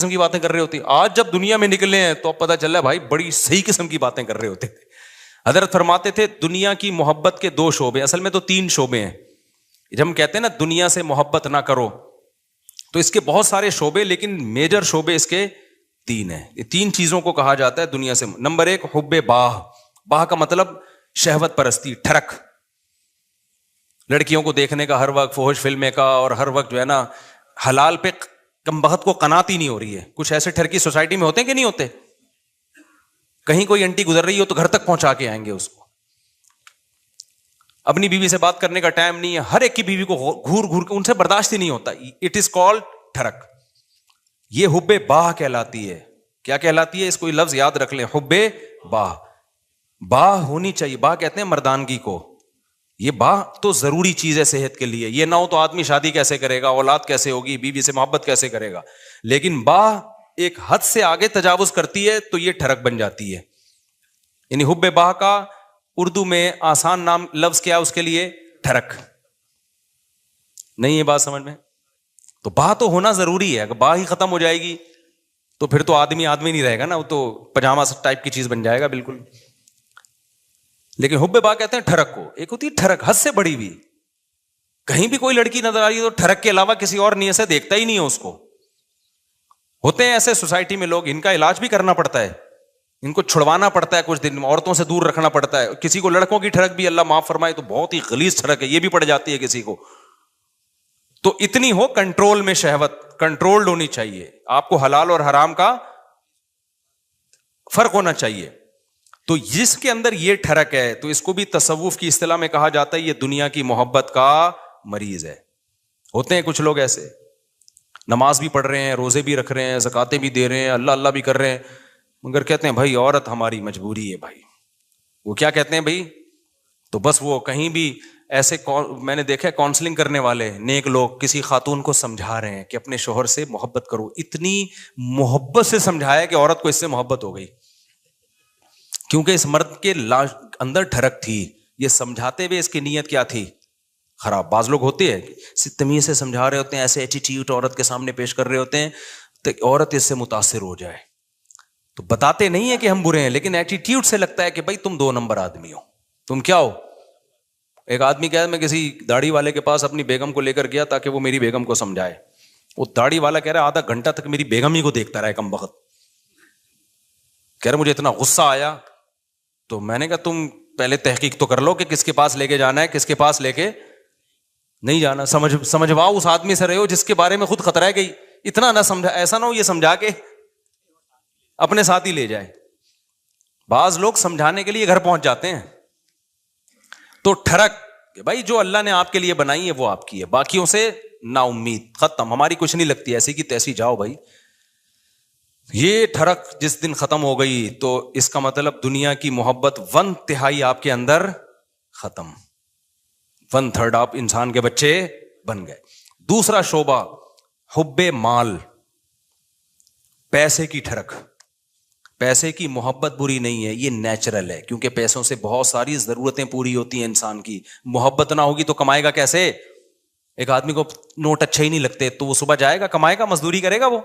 قسم کی باتیں کر رہے ہوتے. آج جب دنیا میں نکلے ہیں تو اب پتہ چل رہا ہے بھائی بڑی صحیح قسم کی باتیں کر رہے ہوتے تھے. حضرت فرماتے تھے دنیا کی محبت کے 2 شعبے, اصل میں تو 3 شعبے ہیں. جب ہم کہتے ہیں نا دنیا سے محبت نہ کرو تو اس کے بہت سارے شعبے, لیکن میجر شعبے اس کے 3 ہیں. یہ 3 چیزوں کو کہا جاتا ہے دنیا سے. نمبر 1 حب باہ. باہ کا مطلب شہوت پرستی, ٹھڑک, لڑکیوں کو دیکھنے کا ہر وقت, فحش فلمیں کا, اور ہر وقت جو ہے نا حلال پہ کم بخت کو قناعت ہی نہیں ہو رہی ہے. کچھ ایسے ٹھرکی سوسائٹی میں ہوتے ہیں کہ نہیں ہوتے, کہیں کوئی انٹی گزر رہی ہو تو گھر تک پہنچا کے آئیں گے اس کو. اپنی بیوی سے بات کرنے کا ٹائم نہیں ہے, ہر ایک کی بیوی کو گھور گھور کے ان سے برداشت ہی نہیں ہوتا. اٹ از کالڈ ٹھڑک. یہ حب باہ کہلاتی ہے. کیا کہلاتی ہے؟ اس کو یہ لفظ یاد رکھ لیں, حب باہ. باہ ہونی چاہیے. باہ کہتے ہیں مردانگی کو. یہ باہ تو ضروری چیز ہے صحت کے لیے. یہ نہ ہو تو آدمی شادی کیسے کرے گا, اولاد کیسے ہوگی, بیوی سے محبت کیسے کرے گا. لیکن باہ ایک حد سے آگے تجاوز کرتی ہے تو یہ ٹھڑک بن جاتی ہے. یعنی حب باہ کا اردو میں آسان نام لفظ کیا اس کے لیے؟ ٹھڑک. نہیں ہے بات سمجھ میں؟ تو باہ تو ہونا ضروری ہے. اگر باہ ہی ختم ہو جائے گی تو پھر تو آدمی نہیں رہے گا نا, وہ تو پجامہ ٹائپ کی چیز بن جائے گا بالکل. لیکن حب باہ کہتے ہیں ٹھڑک کو. ایک ہوتی ہے ٹھڑک حد سے بڑی ہوئی. کہیں بھی کوئی لڑکی نظر آ رہی ہے تو ٹھڑک کے علاوہ کسی اور نیت سے دیکھتا ہی نہیں ہے اس کو. ہوتے ہیں ایسے سوسائٹی میں لوگ, ان کا علاج بھی کرنا پڑتا ہے, ان کو چھڑوانا پڑتا ہے, کچھ دن عورتوں سے دور رکھنا پڑتا ہے. کسی کو لڑکوں کی ٹھڑک بھی اللہ معاف فرمائے تو بہت ہی غلیظ ٹھڑک ہے, یہ بھی پڑ جاتی ہے کسی کو. تو اتنی ہو کنٹرول میں, شہوت کنٹرولڈ ہونی چاہیے. آپ کو حلال اور حرام کا فرق ہونا چاہیے. تو جس کے اندر یہ ٹھڑک ہے تو اس کو بھی تصوف کی اصطلاح میں کہا جاتا ہے یہ دنیا کی محبت کا مریض ہے. ہوتے ہیں کچھ لوگ ایسے, نماز بھی پڑھ رہے ہیں, روزے بھی رکھ رہے ہیں, زکاتیں بھی دے رہے ہیں, اللہ اللہ بھی کر رہے ہیں, مگر کہتے ہیں بھائی عورت ہماری مجبوری ہے. بھائی وہ کیا کہتے ہیں بھائی؟ تو بس وہ کہیں بھی ایسے, میں نے دیکھا کاؤنسلنگ کرنے والے نیک لوگ کسی خاتون کو سمجھا رہے ہیں کہ اپنے شوہر سے محبت کرو. اتنی محبت سے سمجھایا کہ عورت کو اس سے محبت ہو گئی, کیونکہ اس مرد کے اندر ٹھڑک تھی. یہ سمجھاتے ہوئے اس کی نیت کیا تھی؟ خراب. بعض لوگ ہوتے ہیں تمیز سے سمجھا رہے ہوتے ہیں, ایسے ایٹیٹیوڈ عورت کے سامنے پیش کر رہے ہوتے ہیں تو عورت اس سے متاثر ہو جائے. تو بتاتے نہیں ہیں کہ ہم برے ہیں, لیکن ایٹیٹیوڈ سے لگتا ہے کہ بھائی تم 2 نمبر آدمی ہو, تم کیا ہو. ایک آدمی کہا میں کسی داڑھی والے کے پاس اپنی بیگم کو لے کر گیا تاکہ وہ میری بیگم کو سمجھائے. وہ داڑھی والا کہہ رہا ہے آدھا گھنٹہ تک میری بیگم ہی کو دیکھتا رہا کم بخت. کہہ رہا مجھے اتنا غصہ آیا. تو میں نے کہا تم پہلے تحقیق تو کر لو کہ کس کے پاس لے کے جانا ہے, کس کے پاس لے کے نہیں جانا. سمجھواؤ اس آدمی سے رہے ہو جس کے بارے میں خود خطرہ ہے گئی. اتنا نہ سمجھا, ایسا نہ ہو یہ سمجھا کے اپنے ساتھ ہی لے جائے. بعض لوگ سمجھانے کے لیے گھر پہنچ جاتے ہیں. تو ٹھڑک کہ بھائی جو اللہ نے آپ کے لیے بنائی ہے وہ آپ کی ہے, باقیوں سے نا امید, ختم, ہماری کچھ نہیں لگتی, ایسی کی تیسی جاؤ بھائی. یہ ٹھڑک جس دن ختم ہو گئی تو اس کا مطلب دنیا کی محبت 1/3 آپ کے اندر ختم. 1/3 آپ انسان کے بچے بن گئے. دوسرا شعبہ حب مال, پیسے کی ٹھڑک. پیسے کی محبت بری نہیں ہے, یہ نیچرل ہے, کیونکہ پیسوں سے بہت ساری ضرورتیں پوری ہوتی ہیں انسان کی. محبت نہ ہوگی تو کمائے گا کیسے؟ ایک آدمی کو نوٹ اچھے ہی نہیں لگتے تو وہ صبح جائے گا, کمائے گا, مزدوری کرے گا وہ.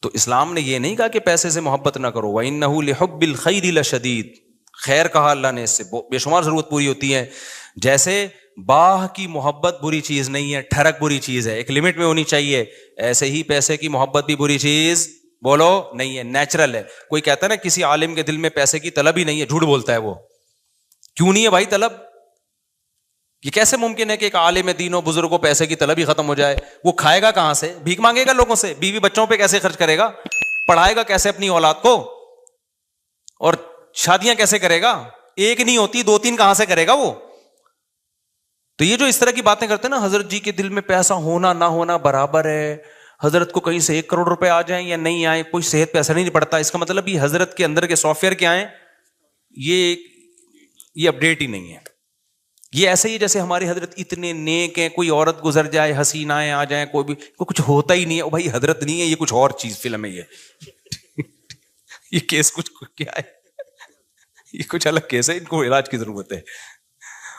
تو اسلام نے یہ نہیں کہا کہ پیسے سے محبت نہ کرو. وَإِنَّهُ لِحُبِّ الْخَيْرِ لَشَدِيدٌ, خیر کہا اللہ نے, اس سے بے شمار ضرورت پوری ہوتی ہے. جیسے باہ کی محبت بری چیز نہیں ہے, ٹھڑک بری چیز ہے, ایک لمٹ میں ہونی چاہیے, ایسے ہی پیسے کی محبت بھی بری چیز بولو نہیں ہے, نیچرل ہے. کوئی کہتا ہے نا کسی عالم کے دل میں پیسے کی طلب ہی نہیں ہے, جھوٹ بولتا ہے وہ. کیوں نہیں ہے بھائی طلب؟ یہ کیسے ممکن ہے کہ ایک عالم دین و بزرگ کو پیسے کی طلب ہی ختم ہو جائے؟ وہ کھائے گا کہاں سے؟ بھیک مانگے گا لوگوں سے؟ بیوی بچوں پہ کیسے خرچ کرے گا؟ پڑھائے گا کیسے اپنی اولاد کو؟ اور شادیاں کیسے کرے گا؟ ایک نہیں ہوتی 2-3 کہاں سے کرے گا وہ؟ تو یہ جو اس طرح کی باتیں کرتے ہیں نا, حضرت جی کے دل میں پیسہ ہونا نہ ہونا برابر ہے, حضرت کو کہیں سے 1 کروڑ روپے آ جائیں یا نہیں آئے کوئی صحت پہ اثر نہیں پڑتا. اس کا مطلب یہ حضرت کے اندر کے سافٹ ویئر کیا ہیں, یہ اپڈیٹ ہی نہیں ہے. یہ ایسے ہی جیسے ہمارے حضرت اتنے نیک ہیں, کوئی عورت گزر جائے, حسینائیں آ جائیں, کوئی بھی کچھ ہوتا ہی نہیں ہے. بھائی حضرت نہیں ہے, یہ کچھ اور چیز فلم ہے. یہ کیس کچھ کیا ہے, یہ کچھ الگ کیس ہے, ان کو علاج کی ضرورت ہے.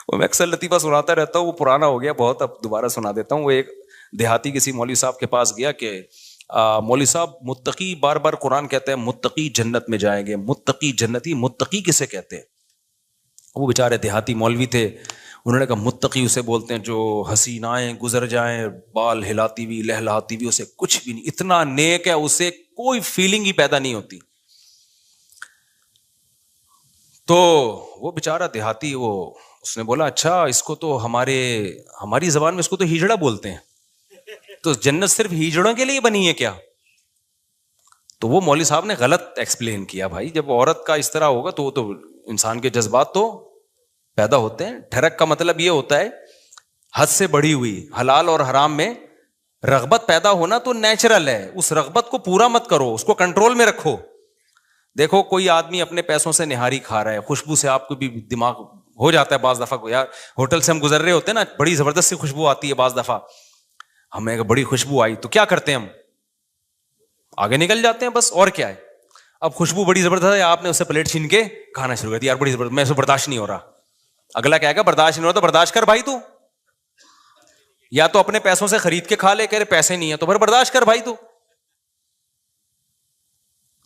وہ میں اکثر لطیفہ سناتا رہتا ہوں, وہ پرانا ہو گیا بہت, اب دوبارہ سنا دیتا ہوں. وہ ایک دیہاتی کسی مولوی صاحب کے پاس گیا کہ مولوی صاحب متقی بار بار قرآن کہتے ہیں متقی جنت میں جائیں گے، متقی جنتی، متقی کسے کہتے ہیں؟ وہ بیچارے دیہاتی مولوی تھے، انہوں نے کہا متقی اسے بولتے ہیں جو حسینائیں گزر جائیں بال ہلاتی ہوئی لہلاتی ہوئی، اسے کچھ بھی نہیں، اتنا نیک ہے اسے کوئی فیلنگ ہی پیدا نہیں ہوتی. تو وہ بیچارہ دیہاتی اس نے بولا اچھا اس کو تو ہماری زبان میں اس کو تو ہیجڑا بولتے ہیں، تو جنت صرف ہیجڑوں کے لیے بنی ہے کیا؟ تو وہ مولوی صاحب نے غلط ایکسپلین کیا. بھائی جب عورت کا اس طرح ہوگا تو انسان کے جذبات تو پیدا ہوتے ہیں. ٹھرک کا مطلب یہ ہوتا ہے حد سے بڑھی ہوئی، حلال اور حرام میں رغبت پیدا ہونا تو نیچرل ہے، اس رغبت کو پورا مت کرو، اس کو کنٹرول میں رکھو. دیکھو کوئی آدمی اپنے پیسوں سے نہاری کھا رہا ہے، خوشبو سے آپ کو بھی دماغ ہو جاتا ہے بعض دفعہ کو، یار ہوٹل سے ہم گزر رہے ہوتے ہیں نا، بڑی زبردست سی خوشبو آتی ہے، بعض دفعہ ہمیں بڑی خوشبو آئی تو کیا کرتے ہیں ہم آگے نکل جاتے ہیں بس، اور کیا ہے. اب خوشبو بڑی زبردست ہے، آپ نے اس سے پلیٹ چھین کے کھانا شروع کر دیا، یار بڑی زبردست، میں اسے برداشت نہیں ہو رہا. اگلا کہے گا برداشت نہیں ہو رہا تو برداشت کر بھائی، تو یا تو اپنے پیسوں سے خرید کے کھا لے، کہہ رہے پیسے نہیں ہے تو پھر برداشت کر بھائی.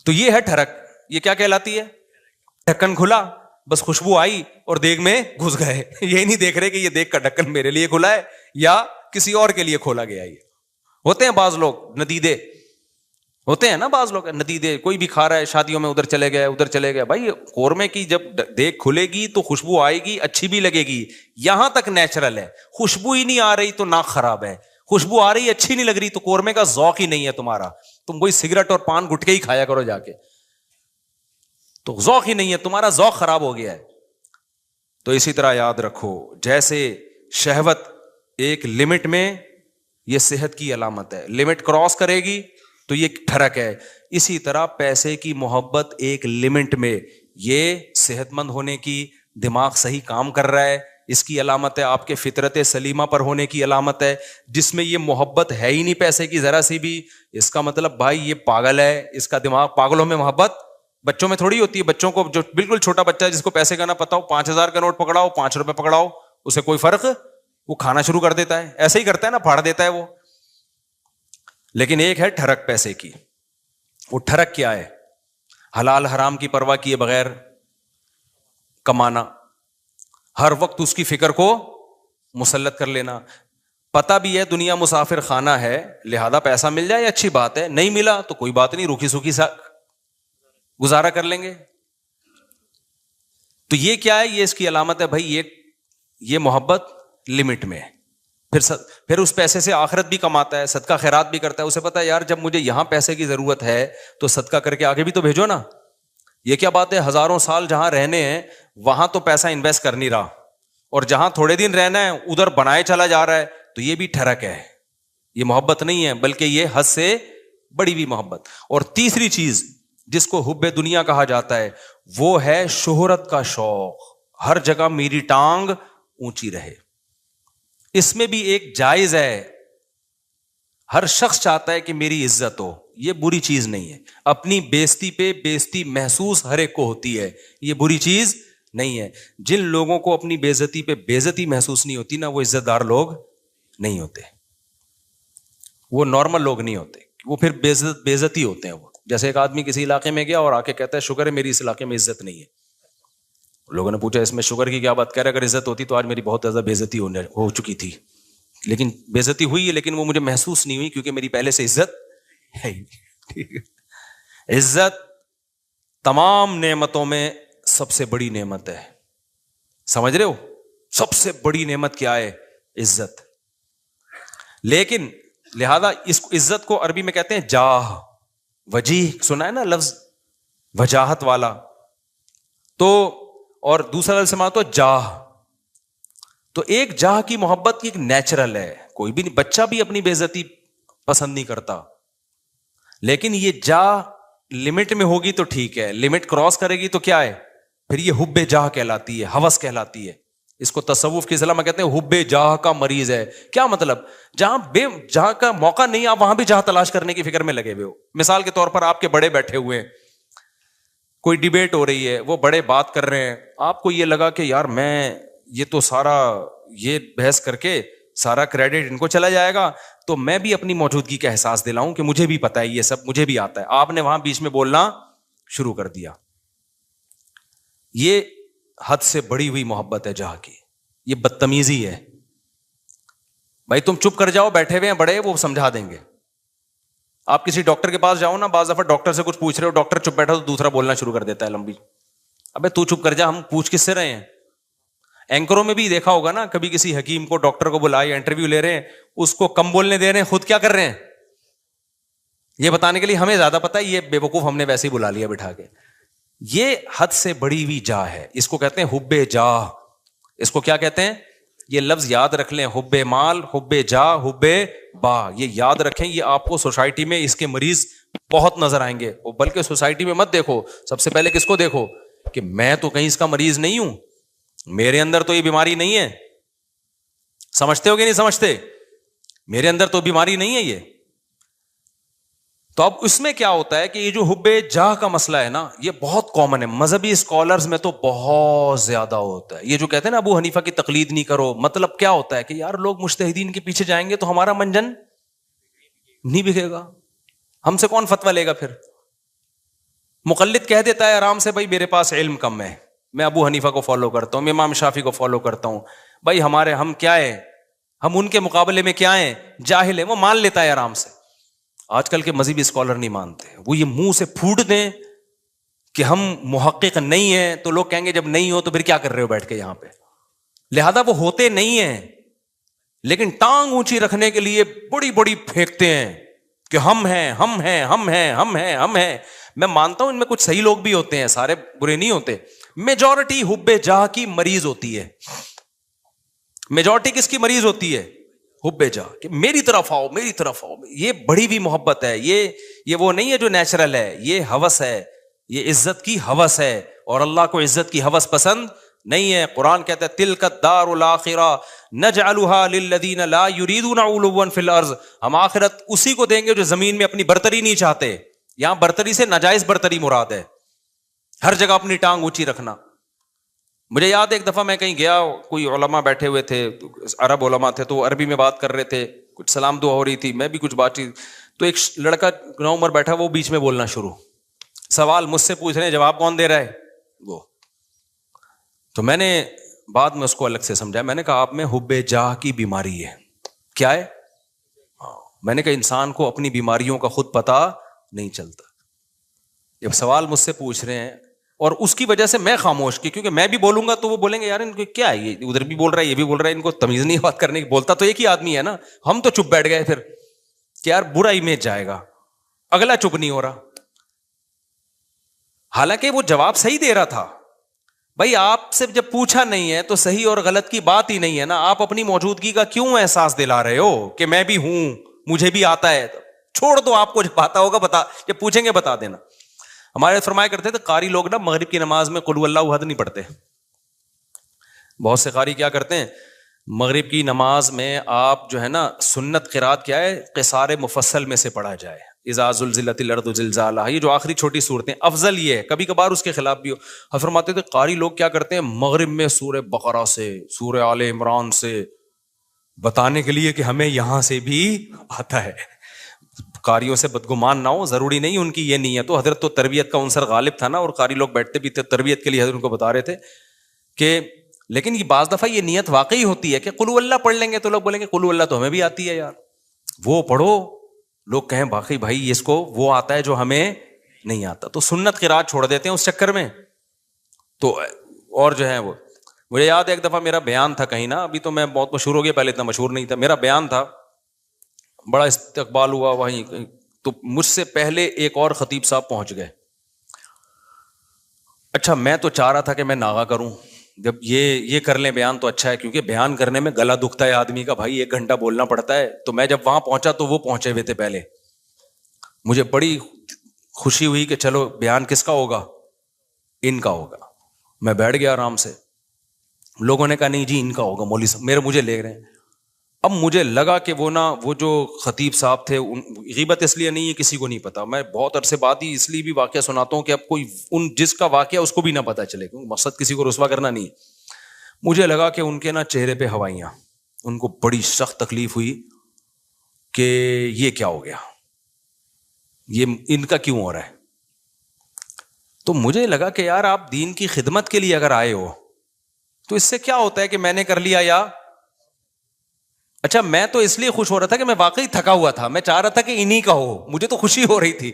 تو یہ ہے ٹھرک. یہ کیا کہلاتی ہے؟ ڈھکن کھلا، بس خوشبو آئی اور دیگ میں گھس گئے. یہ نہیں دیکھ رہے کہ یہ دیگ کا ڈھکن میرے لیے کھلا ہے یا کسی اور کے لیے کھولا گیا. یہ ہوتے ہیں بعض لوگ ندیدے، ہوتے ہیں نا بعض لوگ ندیدے، کوئی بھی کھا رہا ہے شادیوں میں، ادھر چلے گئے. بھائی قورمے کی جب دیگ کھلے گی تو خوشبو آئے گی، اچھی بھی لگے گی، یہاں تک نیچرل ہے. خوشبو ہی نہیں آ رہی تو ناک خراب ہے، خوشبو آ رہی اچھی نہیں لگ رہی تو قورمے کا ذوق ہی نہیں ہے تمہارا. تم کوئی سگریٹ اور پان گٹکے ہی کھایا کرو جا کے، تو ذوق ہی نہیں ہے تمہارا، ذوق خراب ہو گیا ہے. تو اسی طرح یاد رکھو، جیسے شہوت ایک لمٹ میں، یہ صحت کی علامت ہے، لمٹ کراس کرے گی تو یہ ٹھرک ہے. اسی طرح پیسے کی محبت ایک لمٹ میں، یہ صحت مند ہونے کی، دماغ صحیح کام کر رہا ہے، اس کی علامت ہے. آپ کے فطرت سلیمہ پر ہونے کی علامت ہے. جس میں یہ محبت ہے ہی نہیں پیسے کی ذرا سی بھی، اس کا مطلب بھائی یہ پاگل ہے، اس کا دماغ، پاگلوں میں محبت بچوں میں تھوڑی ہوتی ہے. بچوں کو، جو بالکل چھوٹا بچہ ہے جس کو پیسے کا نہ پتا ہو، 5,000 کا نوٹ پکڑاؤ، 5 روپے پکڑاؤ، اسے کوئی فرق، وہ کھانا شروع کر دیتا ہے، ایسے ہی کرتا ہے نا، پھاڑ دیتا ہے وہ. لیکن ایک ہے ٹھرک پیسے کی. وہ ٹھرک کیا ہے؟ حلال حرام کی پرواہ کیے بغیر کمانا، ہر وقت اس کی فکر کو مسلط کر لینا. پتہ بھی ہے دنیا مسافر خانہ ہے، لہذا پیسہ مل جائے اچھی بات ہے، نہیں ملا تو کوئی بات نہیں، روکھی سوکھی سا گزارا کر لیں گے. تو یہ کیا ہے؟ یہ اس کی علامت ہے بھائی یہ محبت لمٹ میں. پھر اس پیسے سے آخرت بھی کماتا ہے، صدقہ خیرات بھی کرتا ہے. اسے پتا ہے یار جب مجھے یہاں پیسے کی ضرورت ہے تو صدقہ کر کے آگے بھی تو بھیجو نا. یہ کیا بات ہے، ہزاروں سال جہاں رہنے ہیں وہاں تو پیسہ انویسٹ کر نہیں رہا، اور جہاں تھوڑے دن رہنا ہے ادھر بنائے چلا جا رہا ہے. تو یہ بھی ٹھرک ہے، یہ محبت نہیں ہے، بلکہ یہ حد سے بڑی ہوئی محبت. اور تیسری چیز جس کو حب دنیا کہا جاتا ہے، وہ ہے شہرت کا شوق. ہر جگہ میری ٹانگ اونچی رہے. اس میں بھی ایک جائز ہے، ہر شخص چاہتا ہے کہ میری عزت ہو، یہ بری چیز نہیں ہے. اپنی بےزتی پہ بےزتی محسوس ہر ایک کو ہوتی ہے، یہ بری چیز نہیں ہے. جن لوگوں کو اپنی بےزتی پہ بےزتی محسوس نہیں ہوتی نا، وہ عزت دار لوگ نہیں ہوتے، وہ نارمل لوگ نہیں ہوتے، وہ پھر بےزتی ہوتے ہیں. وہ جیسے ایک آدمی کسی علاقے میں گیا اور آ کے کہتا ہے شکر ہے میری اس علاقے میں عزت نہیں ہے. لوگوں نے پوچھا اس میں شکر کی کیا بات، کہہ رہے اگر عزت ہوتی تو آج میری بہت زیادہ بےزتی ہو چکی تھی. لیکن بےزتی ہوئی ہے، لیکن وہ مجھے محسوس نہیں ہوئی کیونکہ میری پہلے سے عزت ہے ہی. ٹھیک ہے، عزت تمام نعمتوں میں سب سے بڑی نعمت ہے. سمجھ رہے ہو؟ سب سے بڑی نعمت کیا ہے؟ عزت. لیکن لہذا اس عزت کو عربی میں کہتے ہیں جاہ. وجیح سنا ہے نا لفظ، وجاہت والا. تو اور دوسرا لفظ سماعت تو جاہ. تو ایک جاہ کی محبت کی ایک نیچرل ہے، کوئی بھی بچہ بھی اپنی بے عزتی پسند نہیں کرتا. لیکن یہ جاہ لمٹ میں ہوگی تو ٹھیک ہے، لمٹ کراس کرے گی تو کیا ہے؟ پھر یہ حب جاہ کہلاتی ہے، ہوس کہلاتی ہے. اس کو تصوف کی اصطلاح میں کہتے ہیں حب جاہ کا مریض ہے. کیا مطلب؟ جہاں کا موقع نہیں آپ وہاں بھی جاہ تلاش کرنے کی فکر میں لگے ہوئے ہو. مثال کے طور پر آپ کے بڑے بیٹھے ہوئے ہیں، کوئی ڈیبیٹ ہو رہی ہے، وہ بڑے بات کر رہے ہیں، آپ کو یہ لگا کہ یار میں یہ تو سارا یہ بحث کر کے سارا کریڈٹ ان کو چلا جائے گا. تو میں بھی اپنی موجودگی کا احساس دلاؤں کہ مجھے بھی پتا ہے یہ سب مجھے بھی آتا ہے. آپ نے وہاں بیچ میں بولنا شروع کر دیا. یہ حد سے بڑی ہوئی محبت ہے جہاں کی, یہ بدتمیزی ہے. بھائی تم چپ کر جاؤ, بیٹھے ہوئے ہیں بڑے, وہ سمجھا دیں گے. آپ کسی ڈاکٹر کے پاس جاؤ نا, بعض دفعہ ڈاکٹر سے کچھ پوچھ رہے ہو, ڈاکٹر چپ بیٹھا تو دوسرا بولنا شروع کر دیتا ہے لمبی. ابے تو چپ کر جا, ہم پوچھ کس سے رہے ہیں. اینکروں میں بھی دیکھا ہوگا نا, کبھی کسی حکیم کو ڈاکٹر کو بلائے, انٹرویو لے رہے ہیں, اس کو کم بولنے دے رہے ہیں, خود کیا کر رہے ہیں یہ بتانے کے لیے ہمیں زیادہ پتا ہے, یہ بے وقوف ہم نے ویسے ہی بلا لیا بٹھا کے. یہ حد سے بڑی ہوئی جاہ ہے, اس کو کہتے ہیں حب جاہ. اس کو کیا کہتے ہیں, یہ لفظ یاد رکھ لیں, حب مال, حب جاہ, حب با, یہ یاد رکھیں. یہ آپ کو سوسائٹی میں اس کے مریض بہت نظر آئیں گے. بلکہ سوسائٹی میں مت دیکھو, سب سے پہلے کس کو دیکھو کہ میں تو کہیں اس کا مریض نہیں ہوں, میرے اندر تو یہ بیماری نہیں ہے. سمجھتے ہو کہ نہیں سمجھتے, میرے اندر تو بیماری نہیں ہے یہ. تو اب اس میں کیا ہوتا ہے کہ یہ جو حب جاہ کا مسئلہ ہے نا, یہ بہت کامن ہے. مذہبی اسکالرز میں تو بہت زیادہ ہوتا ہے. یہ جو کہتے ہیں نا ابو حنیفہ کی تقلید نہیں کرو, مطلب کیا ہوتا ہے کہ یار لوگ مجتہدین کے پیچھے جائیں گے تو ہمارا منجن نہیں بکے گا, ہم سے کون فتویٰ لے گا پھر. مقلد کہہ دیتا ہے آرام سے, بھائی میرے پاس علم کم ہے, میں ابو حنیفہ کو فالو کرتا ہوں, میں امام شافعی کو فالو کرتا ہوں, بھائی ہم کیا ہے, ہم ان کے مقابلے میں کیا ہیں, جاہل ہیں. وہ مان لیتا ہے آرام سے. آج کل کے مذہبی اسکالر نہیں مانتے, وہ یہ منہ سے پھوٹ دیں کہ ہم محقق نہیں ہیں, تو لوگ کہیں گے جب نہیں ہو تو پھر کیا کر رہے ہو بیٹھ کے یہاں پہ. لہذا وہ ہوتے نہیں ہیں, لیکن ٹانگ اونچی رکھنے کے لیے بڑی بڑی پھینکتے ہیں کہ ہم ہیں ہم ہیں ہم ہیں ہم ہیں ہم ہیں. میں مانتا ہوں ان میں کچھ صحیح لوگ بھی ہوتے ہیں, سارے برے نہیں ہوتے. میجورٹی حب جاہ کی مریض ہوتی ہے. میجورٹی کس کی مریض ہوتی ہے, حب جاہ, کہ میری طرف آؤ میری طرف آؤ. یہ بڑی ہوئی محبت ہے, یہ وہ نہیں ہے جو نیچرل ہے, یہ ہوس ہے, یہ عزت کی ہوس ہے. اور اللہ کو عزت کی ہوس پسند نہیں ہے. قرآن کہتا ہے تلک الدار الاخرہ نجعلها للذین لا یریدون علوا فی الارض, ہم آخرت اسی کو دیں گے جو زمین میں اپنی برتری نہیں چاہتے. یہاں برتری سے ناجائز برتری مراد ہے, ہر جگہ اپنی ٹانگ اونچی رکھنا. مجھے یاد ہے ایک دفعہ میں کہیں گیا, کوئی علماء بیٹھے ہوئے تھے, عرب علماء تھے, تو عربی میں بات کر رہے تھے, کچھ سلام دعا ہو رہی تھی, میں بھی کچھ بات چیت, تو ایک لڑکا نوعمر بیٹھا, وہ بیچ میں بولنا شروع, سوال مجھ سے پوچھ رہے ہیں, جواب کون دے رہا ہے وہ. تو میں نے بعد میں اس کو الگ سے سمجھایا, میں نے کہا آپ میں حب جاہ کی بیماری ہے. کیا ہے؟ میں نے کہا انسان کو اپنی بیماریوں کا خود پتہ نہیں چلتا. جب سوال مجھ سے پوچھ رہے ہیں اور اس کی وجہ سے میں خاموش کی, کیونکہ میں بھی بولوں گا تو وہ بولیں گے یار ان کو کیا ہے, یہ ادھر بھی بول رہا ہے یہ بھی بول رہا ہے, ان کو تمیز نہیں بات کرنے کی. بولتا تو ایک ہی آدمی ہے نا, ہم تو چپ بیٹھ گئے پھر کہ یار برا امیج جائے گا, اگلا چپ نہیں ہو رہا. حالانکہ وہ جواب صحیح دے رہا تھا. بھائی آپ سے جب پوچھا نہیں ہے تو صحیح اور غلط کی بات ہی نہیں ہے نا, آپ اپنی موجودگی کا کیوں احساس دلا رہے ہو کہ میں بھی ہوں, مجھے بھی آتا ہے. چھوڑ دو, آپ کو جب آتا ہوگا بتا, جب پوچھیں گے بتا دینا. ہمارے فرمایا کرتے تھے قاری لوگ نا مغرب کی نماز میں قل اللہ احد نہیں پڑھتے. بہت سے قاری کیا کرتے ہیں, مغرب کی نماز میں آپ جو ہے نا سنت قرات کیا ہے, قصار مفصل میں سے پڑھا جائے, اذا زلزلت الارض زلزالہا, یہ جو آخری چھوٹی صورتیں, افضل یہ ہے. کبھی کبھار اس کے خلاف بھی ہو. فرماتے تھے قاری لوگ کیا کرتے ہیں, مغرب میں سورہ بقرہ سے, سورہ آل عمران سے, بتانے کے لیے کہ ہمیں یہاں سے بھی آتا ہے. قاریوں سے بدگمان نہ ہو, ضروری نہیں ان کی یہ نیت ہو. حضرت تو تربیت کا عنصر غالب تھا نا, اور قاری لوگ بیٹھتے بھی تھے تربیت کے لیے, حضرت ان کو بتا رہے تھے کہ, لیکن یہ بعض دفعہ یہ نیت واقعی ہوتی ہے کہ قل اللہ پڑھ لیں گے تو لوگ بولیں گے قل اللہ تو ہمیں بھی آتی ہے یار, وہ پڑھو. لوگ کہیں باقی بھائی اس کو وہ آتا ہے جو ہمیں نہیں آتا, تو سنت قرات چھوڑ دیتے ہیں اس چکر میں. تو اور جو ہے وہ, مجھے یاد ہے ایک دفعہ میرا بیان تھا کہیں نا, ابھی تو میں بہت مشہور ہو گیا, پہلے اتنا مشہور نہیں تھا. میرا بیان تھا, بڑا استقبال ہوا وہیں, تو مجھ سے پہلے ایک اور خطیب صاحب پہنچ گئے. اچھا میں تو چاہ رہا تھا کہ میں ناغا کروں, جب یہ کر لیں بیان تو اچھا ہے, کیونکہ بیان کرنے میں گلا دکھتا ہے آدمی کا, بھائی 1 گھنٹہ بولنا پڑتا ہے. تو میں جب وہاں پہنچا تو وہ پہنچے ہوئے تھے پہلے. مجھے بڑی خوشی ہوئی کہ چلو بیان کس کا ہوگا, ان کا ہوگا. میں بیٹھ گیا آرام سے. لوگوں نے کہا نہیں جی ان کا ہوگا, مولوی صاحب مجھے لے رہے ہیں. اب مجھے لگا کہ وہ جو خطیب صاحب تھے, غیبت اس لیے نہیں ہے کسی کو نہیں پتا, میں بہت عرصے بعد ہی اس لیے بھی واقعہ سناتا ہوں کہ اب کوئی جس کا واقعہ اس کو بھی نہ پتا چلے, کیونکہ مقصد کسی کو رسوا کرنا نہیں. مجھے لگا کہ ان کے نا چہرے پہ ہوائیاں, ان کو بڑی سخت تکلیف ہوئی کہ یہ کیا ہو گیا, یہ ان کا کیوں ہو رہا ہے. تو مجھے لگا کہ یار آپ دین کی خدمت کے لیے اگر آئے ہو تو اس سے کیا ہوتا ہے کہ میں نے کر لیا, یا اچھا میں تو اس لیے خوش ہو رہا تھا کہ میں واقعی تھکا ہوا تھا, میں چاہ رہا تھا کہ انہی کا ہو, مجھے تو خوشی ہو رہی تھی.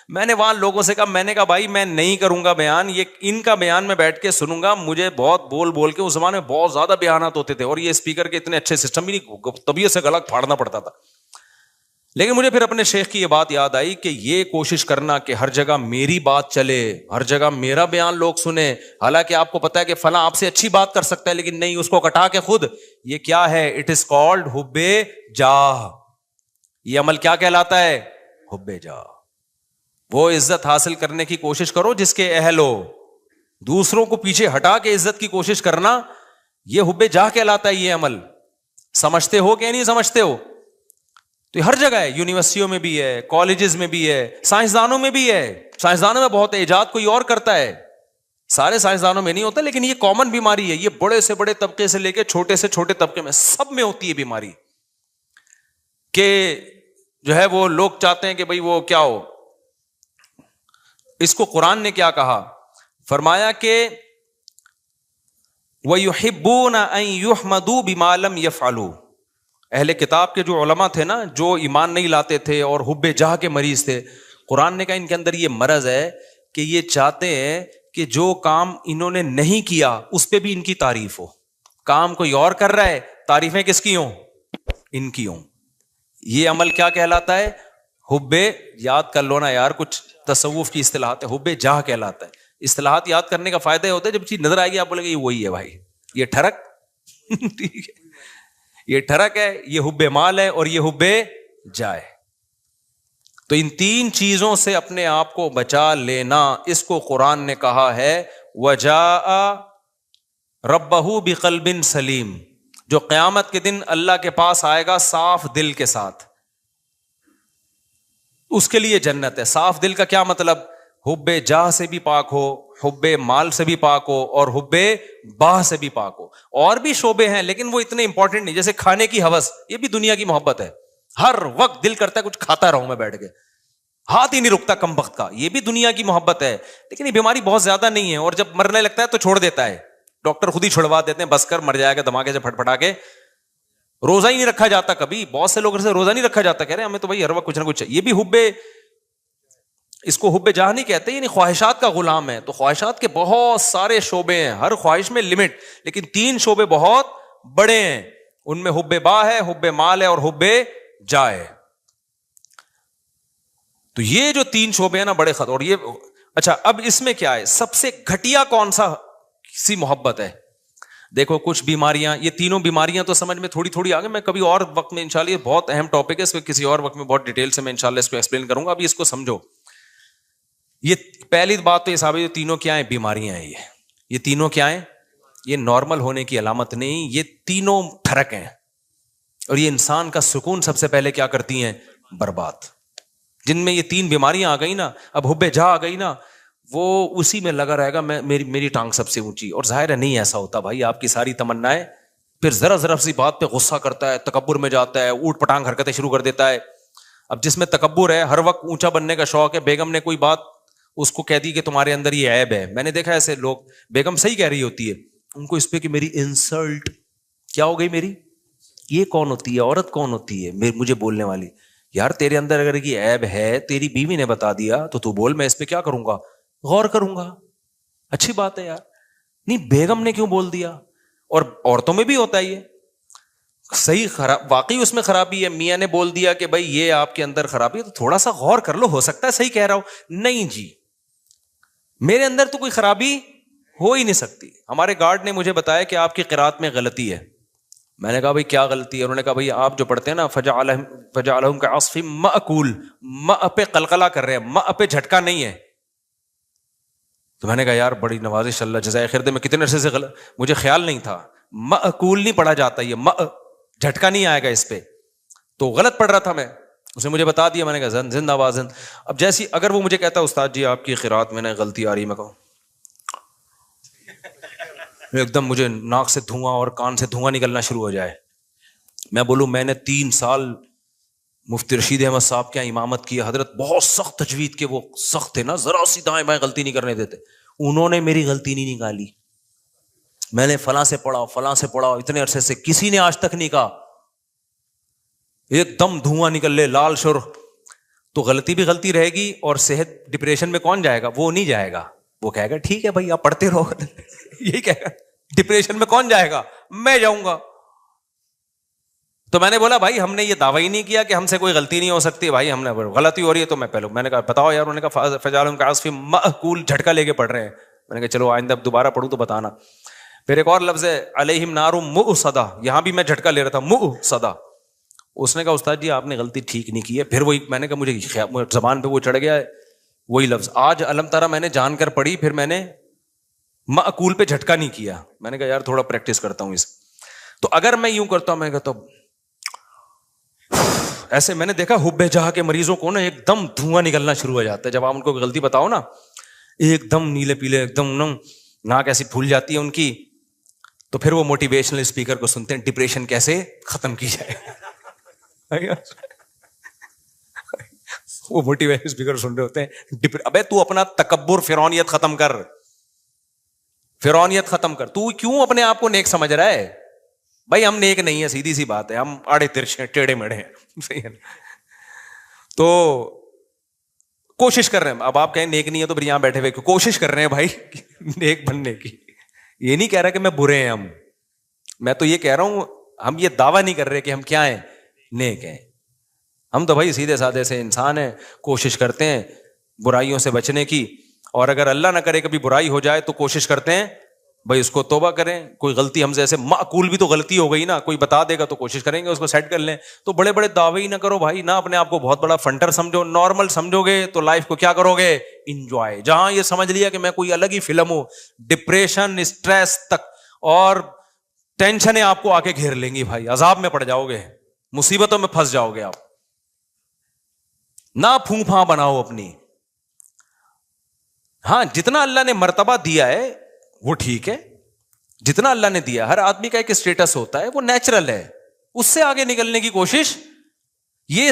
میں نے وہاں لوگوں سے کہا, میں نے کہا بھائی میں نہیں کروں گا بیان, یہ ان کا بیان میں بیٹھ کے سنوں گا. مجھے بہت بول کے اس زمانے میں بہت زیادہ بیانات ہوتے تھے اور یہ اسپیکر کے اتنے اچھے سسٹم بھی نہیں, طبیعت سے گلا پھاڑنا پڑتا تھا. لیکن مجھے پھر اپنے شیخ کی یہ بات یاد آئی کہ یہ کوشش کرنا کہ ہر جگہ میری بات چلے, ہر جگہ میرا بیان لوگ سنیں, حالانکہ آپ کو پتا ہے کہ فلاں آپ سے اچھی بات کر سکتا ہے لیکن نہیں, اس کو کٹا کے خود, یہ کیا ہے, اٹ از کالڈ حب جاہ. یہ عمل کیا کہلاتا ہے, حب جاہ. وہ عزت حاصل کرنے کی کوشش کرو جس کے اہل ہو, دوسروں کو پیچھے ہٹا کے عزت کی کوشش کرنا, یہ حب جاہ کہلاتا ہے. یہ عمل سمجھتے ہو کہ نہیں سمجھتے ہو؟ تو یہ ہر جگہ ہے, یونیورسٹیوں میں بھی ہے, کالجز میں بھی ہے, سائنسدانوں میں بھی ہے. سائنسدانوں میں بہت ایجاد کوئی اور کرتا ہے, سارے سائنسدانوں میں نہیں ہوتا, لیکن یہ کامن بیماری ہے. یہ بڑے سے بڑے طبقے سے لے کے چھوٹے سے چھوٹے طبقے میں سب میں ہوتی ہے بیماری, کہ جو ہے وہ لوگ چاہتے ہیں کہ بھئی وہ کیا ہو. اس کو قرآن نے کیا کہا, فرمایا کہ وَيُحِبُّونَ أَن يُحْمَدُوا بِمَا لَمْ يَفْعَلُوا. اہل کتاب کے جو علماء تھے نا, جو ایمان نہیں لاتے تھے اور حب جاہ کے مریض تھے, قرآن نے کہا ان کے اندر یہ مرض ہے کہ یہ چاہتے ہیں کہ جو کام انہوں نے نہیں کیا اس پہ بھی ان کی تعریف ہو. کام کوئی اور کر رہا ہے, تعریفیں کس کی ہوں, ان کی ہوں. یہ عمل کیا کہلاتا ہے, حب, یاد کر لو نا یار, کچھ تصوف کی اصطلاحات ہے, حب جاہ کہلاتا ہے. اصطلاحات یاد کرنے کا فائدہ یہ ہوتا ہے جب چیز نظر آئے گی آپ بولے گے یہ وہی ہے بھائی, یہ ٹھڑک ٹھیک ہے, یہ ٹھڑک ہے, یہ حب مال ہے اور یہ حب جائے. تو ان تین چیزوں سے اپنے آپ کو بچا لینا, اس کو قرآن نے کہا ہے وَجَاءَ رَبَّهُ بِقَلْبٍ سلیم. جو قیامت کے دن اللہ کے پاس آئے گا صاف دل کے ساتھ, اس کے لیے جنت ہے. صاف دل کا کیا مطلب, حب جاہ سے بھی پاک ہو, حب مال سے بھی پاک ہو اور حب باہ سے بھی پاک ہو. اور بھی شعبے ہیں لیکن وہ اتنے امپورٹنٹ نہیں, جیسے کھانے کی ہوس, یہ بھی دنیا کی محبت ہے. ہر وقت دل کرتا ہے کچھ کھاتا رہوں میں بیٹھ کے, ہاتھ ہی نہیں رکتا کم وقت کا, یہ بھی دنیا کی محبت ہے. لیکن یہ بیماری بہت زیادہ نہیں ہے, اور جب مرنے لگتا ہے تو چھوڑ دیتا ہے, ڈاکٹر خود ہی چھڑوا دیتے ہیں, بس کر مر جائے گا دھماکے سے پھٹ پھٹا کے. روزہ ہی نہیں رکھا جاتا کبھی, بہت سے لوگ سے روزہ نہیں رکھا جاتا, کہہ رہے ہیں ہمیں تو بھائی ہر وقت کچھ نہ کچھ. یہ بھی حب, اس کو حب جاہ نہیں کہتے, یعنی خواہشات کا غلام ہے. تو خواہشات کے بہت سارے شعبے ہیں, ہر خواہش میں لمٹ, لیکن تین شعبے بہت بڑے ہیں. ان میں حب باہ ہے, حب مال ہے اور حب جاہ ہے. تو یہ جو تین شعبے ہیں نا بڑے خطر. اور یہ اچھا, اب اس میں کیا ہے, سب سے گھٹیا کون سا سی محبت ہے؟ دیکھو کچھ بیماریاں, یہ تینوں بیماریاں تو سمجھ میں تھوڑی تھوڑی آگے, میں کبھی اور وقت میں انشاءاللہ, یہ بہت اہم ٹاپک ہے, اس پہ کسی اور وقت میں بہت ڈیٹیل سے میں انشاءاللہ اس کو ایکسپلین کروں گا. ابھی اس کو سمجھو. یہ پہلی بات تو یہ صاحب, یہ تینوں کیا ہیں, بیماریاں ہیں. یہ تینوں کیا ہیں, یہ نارمل ہونے کی علامت نہیں, یہ تینوں ٹھڑک ہیں, اور یہ انسان کا سکون سب سے پہلے کیا کرتی ہیں, برباد. جن میں یہ تین بیماریاں آ گئی نا, اب حب جاہ آ گئی نا, وہ اسی میں لگا رہے گا, میری ٹانگ سب سے اونچی. اور ظاہر ہے نہیں ایسا ہوتا بھائی, آپ کی ساری تمنائیں, پھر ذرا سی بات پہ غصہ کرتا ہے, تکبر میں جاتا ہے, اوٹ پٹانگ حرکتیں شروع کر دیتا ہے. اب جس میں تکبر ہے, ہر وقت اونچا بننے کا شوق ہے, بیگم نے کوئی بات اس کو کہہ دی کہ تمہارے اندر یہ عیب ہے. میں نے دیکھا ایسے لوگ, بیگم صحیح کہہ رہی ہوتی ہے, ان کو اس پہ کہ میری انسلٹ کیا ہو گئی, میری یہ کون ہوتی ہے, عورت کون ہوتی ہے مجھے بولنے والی. یار تیرے اندر اگر یہ عیب ہے, تیری بیوی نے بتا دیا تو بول, میں اس پہ کیا کروں گا, غور کروں گا. اچھی بات ہے یار, نہیں بیگم نے کیوں بول دیا. اور عورتوں میں بھی ہوتا ہے یہ صحیح, خراب واقعی اس میں خرابی ہے, میاں نے بول دیا کہ بھائی یہ آپ کے اندر خرابی ہے, تو تھوڑا سا غور کر لو, ہو سکتا ہے صحیح کہہ رہا ہوں. نہیں جی, میرے اندر تو کوئی خرابی ہو ہی نہیں سکتی. ہمارے گارڈ نے مجھے بتایا کہ آپ کی قرات میں غلطی ہے. میں نے کہا بھائی کیا غلطی ہے؟ انہوں نے کہا بھائی آپ جو پڑھتے ہیں نا فجعلہم کعصف مأکول, ماء پہ قلقلہ کر رہے ہیں, ماء پہ جھٹکا نہیں ہے. تو میں نے کہا یار بڑی نوازش, اللہ جزائے خیر دے, میں کتنے عرصے سے مجھے خیال نہیں تھا, مأکول نہیں پڑھا جاتا, یہ ماء جھٹکا نہیں آئے گا اس پہ. تو غلط پڑھ رہا تھا میں, اس نے مجھے بتا دیا. میں نے کہا زندہ باد زند. اب جیسی اگر وہ مجھے کہتا استاد جی آپ کی قرات میں نے غلطی آ رہی, میں کہوں ایک دم مجھے ناک سے دھواں اور کان سے دھواں نکلنا شروع ہو جائے, میں بولوں میں نے 3 سال مفتی رشید احمد صاحب کیا امامت کی، حضرت بہت سخت تجوید کے وہ سخت تھے نا، ذرا سی دائیں بائیں غلطی نہیں کرنے دیتے، انہوں نے میری غلطی نہیں نکالی. میں نے فلاں سے پڑھا فلاں سے پڑھا اتنے عرصے سے، کسی نے آج تک نہیں کہا ایک دم دھواں نکل لے لال سرخ. تو غلطی بھی غلطی رہے گی، اور صحت ڈپریشن میں کون جائے گا؟ وہ نہیں جائے گا، وہ کہے گا ٹھیک ہے بھائی آپ پڑھتے رہو. یہی کہے گا. ڈپریشن میں کون جائے گا؟ میں جاؤں گا. تو میں نے بولا بھائی ہم نے یہ دعویٰ ہی نہیں کیا کہ ہم سے کوئی غلطی نہیں ہو سکتی، بھائی ہم نے غلطی ہو رہی ہے تو میں نے کہا بتاؤ یار. انہوں نے کہا فجعلہم کعصف مأکول، جھٹکا لے کے پڑھ رہے ہیں. میں نے کہا چلو آئندہ دوبارہ پڑھوں تو بتانا. پھر ایک اور لفظ ہے علیہم نار مؤصدہ، یہاں بھی میں جھٹکا لے رہا تھا، مؤصدہ. اس نے کہا استاد جی آپ نے غلطی ٹھیک نہیں کی ہے. پھر وہی میں نے کہا مجھے زبان پہ وہ چڑھ گیا ہے وہی لفظ. آج علم تارا میں نے جان کر پڑھی، پھر میں نے مأکول پہ جھٹکا نہیں کیا. میں نے کہا یار تھوڑا پریکٹس کرتا ہوں اس. تو اگر میں یوں کرتا ہوں، میں کہتا ہوں ایسے، میں نے دیکھا حب جہاں کے مریضوں کو نا ایک دم دھواں نکلنا شروع ہو جاتا ہے جب آپ ان کو غلطی بتاؤ نا، ایک دم نیلے پیلے، ایک دم ناک ایسی پھول جاتی ہے ان کی. تو پھر وہ موٹیویشنل اسپیکر کو سنتے ہیں ڈپریشن کیسے ختم کی جائے. وہ موٹیویشنل اسپیکر سن رہے ہوتے ہیں، ابے تو اپنا تکبر فرعونیت ختم کر، فرعونیت ختم کر. تو کیوں اپنے آپ کو نیک سمجھ رہا ہے؟ بھائی ہم نیک نہیں ہے، سیدھی سی بات ہے، ہم آڑے ترچھے ٹیڑھے میڑھے ہیں. صحیح ہے. تو کوشش کر رہے ہیں. اب آپ کہیں نیک نہیں ہے تو پھر یہاں بیٹھے ہوئے کوشش کر رہے ہیں بھائی نیک بننے کی. یہ نہیں کہہ رہا کہ میں برے ہیں ہم، میں تو یہ کہہ رہا ہوں ہم یہ دعویٰ نہیں کر رہے کہ ہم کیا ہیں، نیک ہیں. ہم تو بھائی سیدھے سادے سے انسان ہیں، کوشش کرتے ہیں برائیوں سے بچنے کی. اور اگر اللہ نہ کرے کبھی برائی ہو جائے تو کوشش کرتے ہیں بھائی اس کو توبہ کریں. کوئی غلطی ہم سے ایسے معقول بھی تو غلطی ہو گئی نا، کوئی بتا دے گا تو کوشش کریں گے اس کو سیٹ کر لیں. تو بڑے بڑے دعوے ہی نہ کرو بھائی، نہ اپنے آپ کو بہت بڑا فنٹر سمجھو. نارمل سمجھو گے تو لائف کو کیا کرو گے، انجوائے. جہاں یہ سمجھ لیا کہ میں کوئی الگ ہی فلم ہوں، ڈپریشن، اسٹریس تک اور ٹینشنیں آپ کو آ کے گھیر لیں گی بھائی، عذاب میں پڑ جاؤ گے، مصیبتوں میں پھنس جاؤ گے آپ. نہ پھوں پھاں بناؤ اپنی. ہاں جتنا اللہ نے مرتبہ دیا ہے وہ ٹھیک ہے، جتنا اللہ نے دیا. ہر آدمی کا ایک اسٹیٹس ہوتا ہے، وہ نیچرل ہے، اس سے آگے نکلنے کی کوشش. یہ